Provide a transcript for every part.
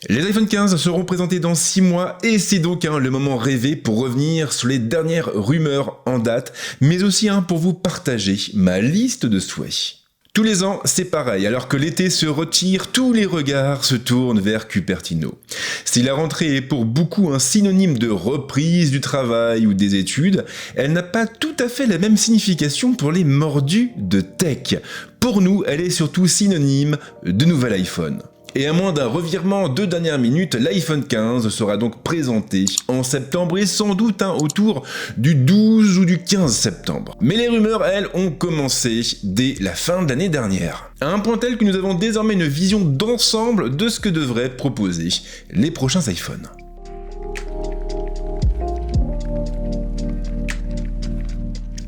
Les iPhone 15 seront présentés dans 6 mois et c'est donc le moment rêvé pour revenir sur les dernières rumeurs en date, mais aussi pour vous partager ma liste de souhaits. Tous les ans, c'est pareil, alors que l'été se retire, tous les regards se tournent vers Cupertino. Si la rentrée est pour beaucoup un synonyme de reprise du travail ou des études, elle n'a pas tout à fait la même signification pour les mordus de tech. Pour nous, elle est surtout synonyme de nouvel iPhone. Et à moins d'un revirement de dernière minute, l'iPhone 15 sera donc présenté en septembre et sans doute autour du 12 ou du 15 septembre. Mais les rumeurs, elles, ont commencé dès la fin de l'année dernière. À un point tel que nous avons désormais une vision d'ensemble de ce que devraient proposer les prochains iPhones.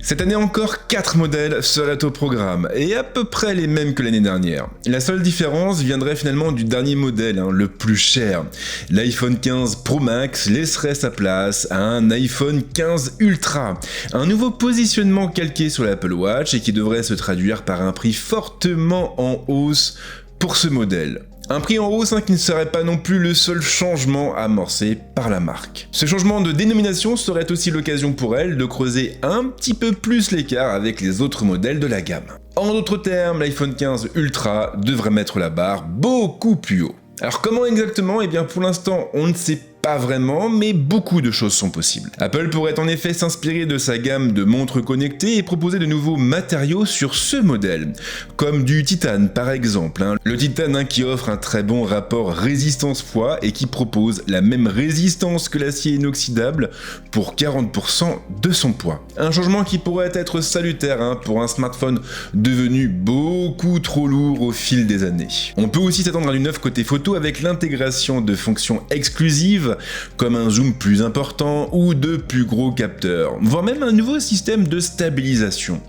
Cette année encore, 4 modèles seraient au programme, et à peu près les mêmes que l'année dernière. La seule différence viendrait finalement du dernier modèle, le plus cher. L'iPhone 15 Pro Max laisserait sa place à un iPhone 15 Ultra, un nouveau positionnement calqué sur l'Apple Watch et qui devrait se traduire par un prix fortement en hausse pour ce modèle. Un prix en hausse qui ne serait pas non plus le seul changement amorcé par la marque. Ce changement de dénomination serait aussi l'occasion pour elle de creuser un petit peu plus l'écart avec les autres modèles de la gamme. En d'autres termes, l'iPhone 15 Ultra devrait mettre la barre beaucoup plus haut. Alors comment exactement ? Eh bien pour l'instant on ne sait pas vraiment, mais beaucoup de choses sont possibles. Apple pourrait en effet s'inspirer de sa gamme de montres connectées et proposer de nouveaux matériaux sur ce modèle, comme du titane par exemple. Le titane qui offre un très bon rapport résistance-poids et qui propose la même résistance que l'acier inoxydable pour 40% de son poids. Un changement qui pourrait être salutaire pour un smartphone devenu beaucoup trop lourd au fil des années. On peut aussi s'attendre à du neuf côté photo avec l'intégration de fonctions exclusives comme un zoom plus important ou de plus gros capteurs, voire même un nouveau système de stabilisation.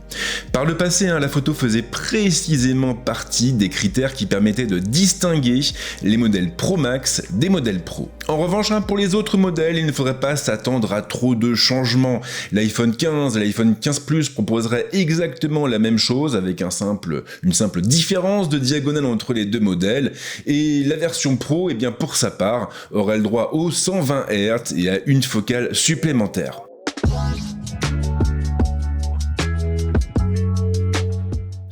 Par le passé, la photo faisait précisément partie des critères qui permettaient de distinguer les modèles Pro Max des modèles Pro. En revanche, pour les autres modèles, il ne faudrait pas s'attendre à trop de changements. L'iPhone 15 et l'iPhone 15 Plus proposeraient exactement la même chose avec une simple différence de diagonale entre les deux modèles, et la version Pro, pour sa part, aurait le droit aux 120 Hz et à une focale supplémentaire.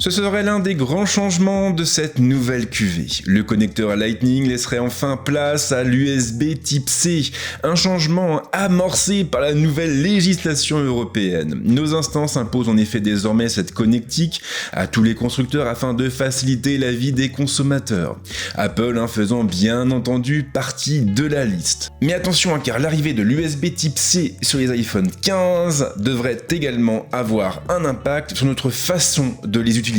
Ce serait l'un des grands changements de cette nouvelle cuvée. Le connecteur Lightning laisserait enfin place à l'USB Type C, un changement amorcé par la nouvelle législation européenne. Nos instances imposent en effet désormais cette connectique à tous les constructeurs afin de faciliter la vie des consommateurs. Apple faisant bien entendu partie de la liste. Mais attention car l'arrivée de l'USB Type C sur les iPhone 15 devrait également avoir un impact sur notre façon de les utiliser.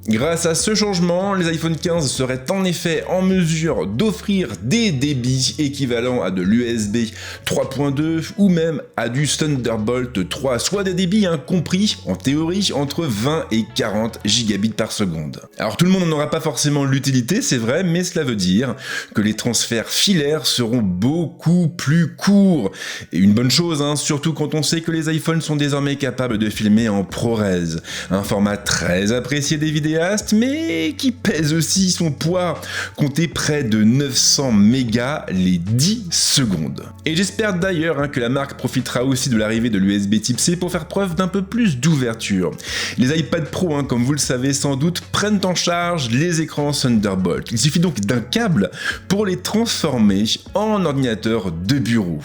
Grâce à ce changement, les iPhone 15 seraient en effet en mesure d'offrir des débits équivalents à de l'USB 3.2 ou même à du Thunderbolt 3, soit des débits compris en théorie entre 20 et 40 gigabits par seconde. Alors tout le monde n'en aura pas forcément l'utilité, c'est vrai, mais cela veut dire que les transferts filaires seront beaucoup plus courts. Et une bonne chose, surtout quand on sait que les iPhones sont désormais capables de filmer en ProRes, un format très apprécié des vidéastes, mais qui pèse aussi son poids, comptez près de 900 mégas les 10 secondes. Et j'espère d'ailleurs que la marque profitera aussi de l'arrivée de l'USB Type C pour faire preuve d'un peu plus d'ouverture. Les iPad Pro, comme vous le savez sans doute, prennent en charge les écrans Thunderbolt. Il suffit donc d'un câble pour les transformer en ordinateur de bureau.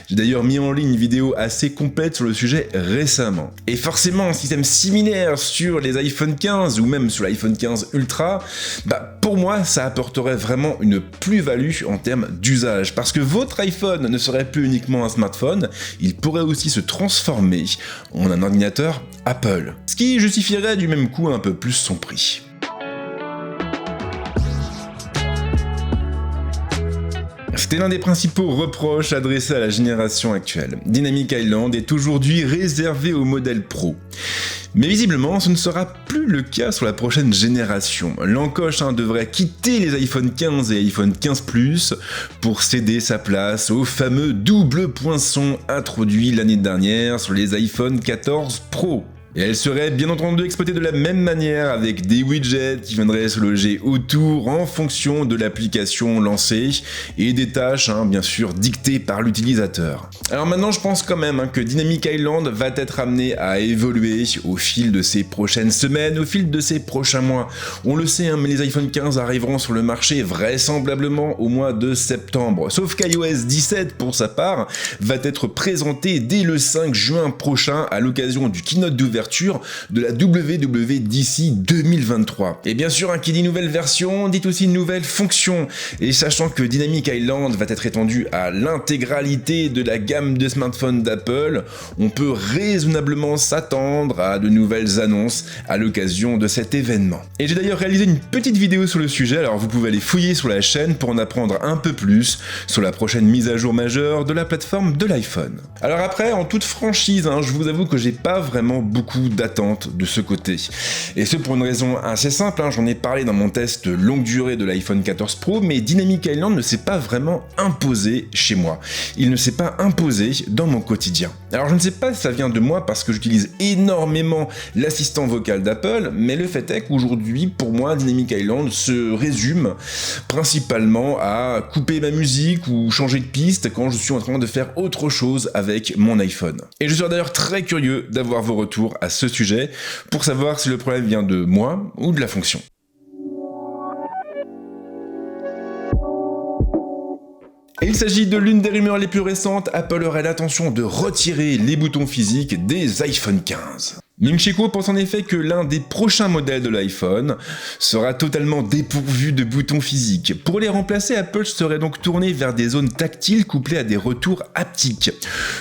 J'ai d'ailleurs mis en ligne une vidéo assez complète sur le sujet récemment. Et forcément, un système similaire sur les iPhone 15 ou même sur l'iPhone 15 Ultra, pour moi ça apporterait vraiment une plus-value en termes d'usage, parce que votre iPhone ne serait plus uniquement un smartphone, il pourrait aussi se transformer en un ordinateur Apple, ce qui justifierait du même coup un peu plus son prix. C'était l'un des principaux reproches adressés à la génération actuelle. Dynamic Island est aujourd'hui réservé au modèle Pro. Mais visiblement, ce ne sera plus le cas sur la prochaine génération. L'encoche devrait quitter les iPhone 15 et iPhone 15 Plus pour céder sa place au fameux double poinçon introduit l'année dernière sur les iPhone 14 Pro. Et elle serait bien entendu exploitée de la même manière avec des widgets qui viendraient se loger autour en fonction de l'application lancée et des tâches bien sûr dictées par l'utilisateur. Alors maintenant je pense quand même que Dynamic Island va être amené à évoluer au fil de ces prochaines semaines, au fil de ces prochains mois. On le sait, mais les iPhone 15 arriveront sur le marché vraisemblablement au mois de septembre. Sauf qu'iOS 17 pour sa part va être présenté dès le 5 juin prochain à l'occasion du keynote d'ouverture de la WWDC 2023. Et bien sûr, qui dit nouvelle version, dit aussi nouvelle fonction. Et sachant que Dynamic Island va être étendu à l'intégralité de la gamme de smartphones d'Apple, on peut raisonnablement s'attendre à de nouvelles annonces à l'occasion de cet événement. Et j'ai d'ailleurs réalisé une petite vidéo sur le sujet, alors vous pouvez aller fouiller sur la chaîne pour en apprendre un peu plus sur la prochaine mise à jour majeure de la plateforme de l'iPhone. Alors après, en toute franchise, je vous avoue que j'ai pas vraiment beaucoup d'attente de ce côté. Et ce pour une raison assez simple, j'en ai parlé dans mon test longue durée de l'iPhone 14 Pro, mais Dynamic Island ne s'est pas vraiment imposé chez moi. Il ne s'est pas imposé dans mon quotidien. Alors je ne sais pas si ça vient de moi parce que j'utilise énormément l'assistant vocal d'Apple, mais le fait est qu'aujourd'hui, pour moi, Dynamic Island se résume principalement à couper ma musique ou changer de piste quand je suis en train de faire autre chose avec mon iPhone. Et je serais d'ailleurs très curieux d'avoir vos retours à ce sujet pour savoir si le problème vient de moi ou de la fonction. Et il s'agit de l'une des rumeurs les plus récentes, Apple aurait l'intention de retirer les boutons physiques des iPhone 15. Ming Chi Kuo pense en effet que l'un des prochains modèles de l'iPhone sera totalement dépourvu de boutons physiques. Pour les remplacer, Apple serait donc tourné vers des zones tactiles couplées à des retours haptiques.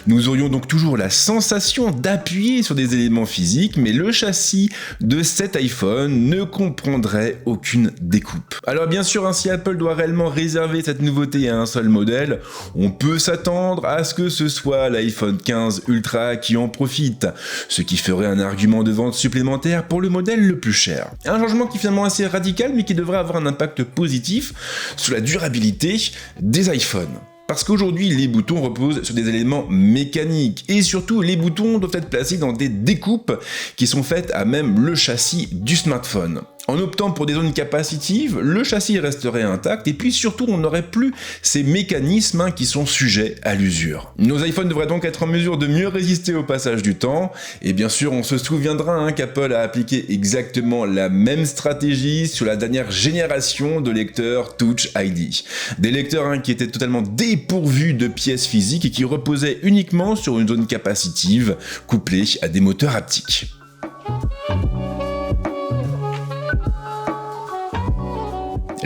Nous aurions donc toujours la sensation d'appuyer sur des éléments physiques, mais le châssis de cet iPhone ne comprendrait aucune découpe. Alors bien sûr, si Apple doit réellement réserver cette nouveauté à un seul modèle, on peut s'attendre à ce que ce soit l'iPhone 15 Ultra qui en profite, ce qui ferait un argument de vente supplémentaire pour le modèle le plus cher. Un changement qui est finalement assez radical mais qui devrait avoir un impact positif sur la durabilité des iPhones. Parce qu'aujourd'hui, les boutons reposent sur des éléments mécaniques et surtout, les boutons doivent être placés dans des découpes qui sont faites à même le châssis du smartphone. En optant pour des zones capacitives, le châssis resterait intact et puis surtout on n'aurait plus ces mécanismes qui sont sujets à l'usure. Nos iPhones devraient donc être en mesure de mieux résister au passage du temps et bien sûr on se souviendra qu'Apple a appliqué exactement la même stratégie sur la dernière génération de lecteurs Touch ID. Des lecteurs qui étaient totalement dépourvus de pièces physiques et qui reposaient uniquement sur une zone capacitive couplée à des moteurs haptiques.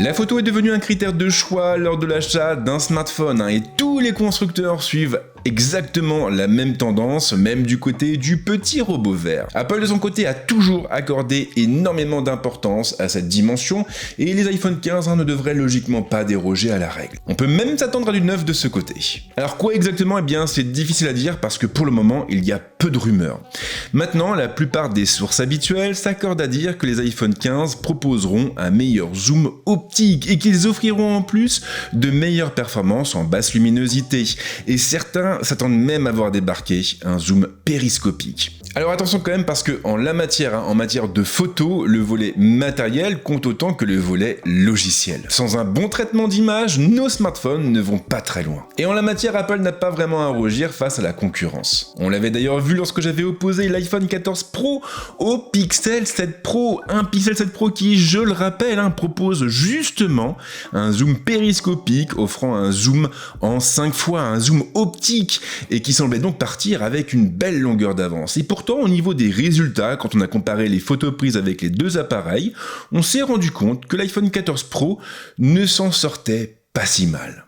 La photo est devenue un critère de choix lors de l'achat d'un smartphone et tous les constructeurs suivent exactement la même tendance, même du côté du petit robot vert. Apple de son côté a toujours accordé énormément d'importance à cette dimension et les iPhone 15 ne devraient logiquement pas déroger à la règle. On peut même s'attendre à du neuf de ce côté. Alors quoi exactement ? C'est difficile à dire parce que pour le moment il y a peu de rumeurs. Maintenant, la plupart des sources habituelles s'accordent à dire que les iPhone 15 proposeront un meilleur zoom optique et qu'ils offriront en plus de meilleures performances en basse luminosité. Et certains s'attendent même à voir débarquer un zoom périscopique. Alors attention quand même parce que en matière de photo, le volet matériel compte autant que le volet logiciel. Sans un bon traitement d'image, nos smartphones ne vont pas très loin. Et en la matière, Apple n'a pas vraiment à rougir face à la concurrence. On l'avait d'ailleurs vu lorsque j'avais opposé l'iPhone 14 Pro au Pixel 7 Pro. Un Pixel 7 Pro qui, je le rappelle, propose justement un zoom périscopique offrant un zoom en 5 fois, un zoom optique et qui semblait donc partir avec une belle longueur d'avance. Et pourtant, au niveau des résultats, quand on a comparé les photos prises avec les deux appareils, on s'est rendu compte que l'iPhone 14 Pro ne s'en sortait pas si mal.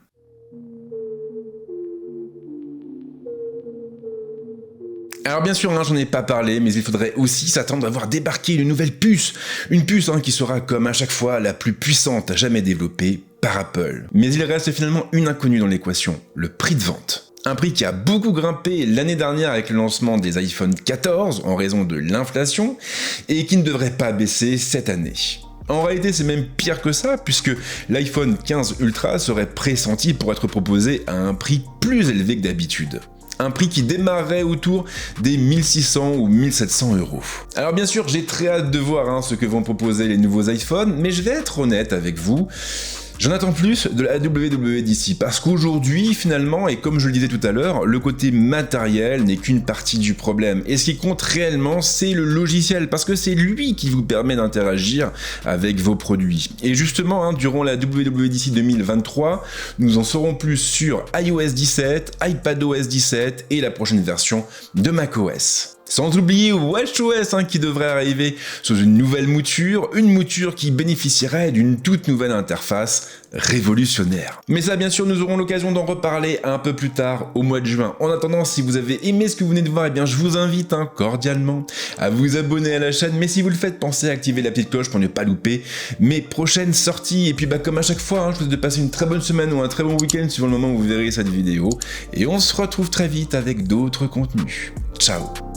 Alors bien sûr, j'en ai pas parlé, mais il faudrait aussi s'attendre à voir débarquer une nouvelle puce. Une puce qui sera comme à chaque fois la plus puissante jamais développée par Apple. Mais il reste finalement une inconnue dans l'équation, le prix de vente. Un prix qui a beaucoup grimpé l'année dernière avec le lancement des iPhone 14 en raison de l'inflation et qui ne devrait pas baisser cette année. En réalité, c'est même pire que ça, puisque l'iPhone 15 Ultra serait pressenti pour être proposé à un prix plus élevé que d'habitude. Un prix qui démarrerait autour des 1600 ou 1700 euros. Alors bien sûr, j'ai très hâte de voir ce que vont proposer les nouveaux iPhones, mais je vais être honnête avec vous. J'en attends plus de la WWDC parce qu'aujourd'hui, finalement, et comme je le disais tout à l'heure, le côté matériel n'est qu'une partie du problème. Et ce qui compte réellement, c'est le logiciel parce que c'est lui qui vous permet d'interagir avec vos produits. Et justement, durant la WWDC 2023, nous en saurons plus sur iOS 17, iPadOS 17 et la prochaine version de macOS. Sans oublier WatchOS qui devrait arriver sous une nouvelle mouture, une mouture qui bénéficierait d'une toute nouvelle interface révolutionnaire. Mais ça, bien sûr, nous aurons l'occasion d'en reparler un peu plus tard au mois de juin. En attendant, si vous avez aimé ce que vous venez de voir, eh bien, je vous invite cordialement à vous abonner à la chaîne. Mais si vous le faites, pensez à activer la petite cloche pour ne pas louper mes prochaines sorties. Et puis, comme à chaque fois, je vous souhaite de passer une très bonne semaine ou un très bon week-end suivant le moment où vous verrez cette vidéo. Et on se retrouve très vite avec d'autres contenus. Ciao!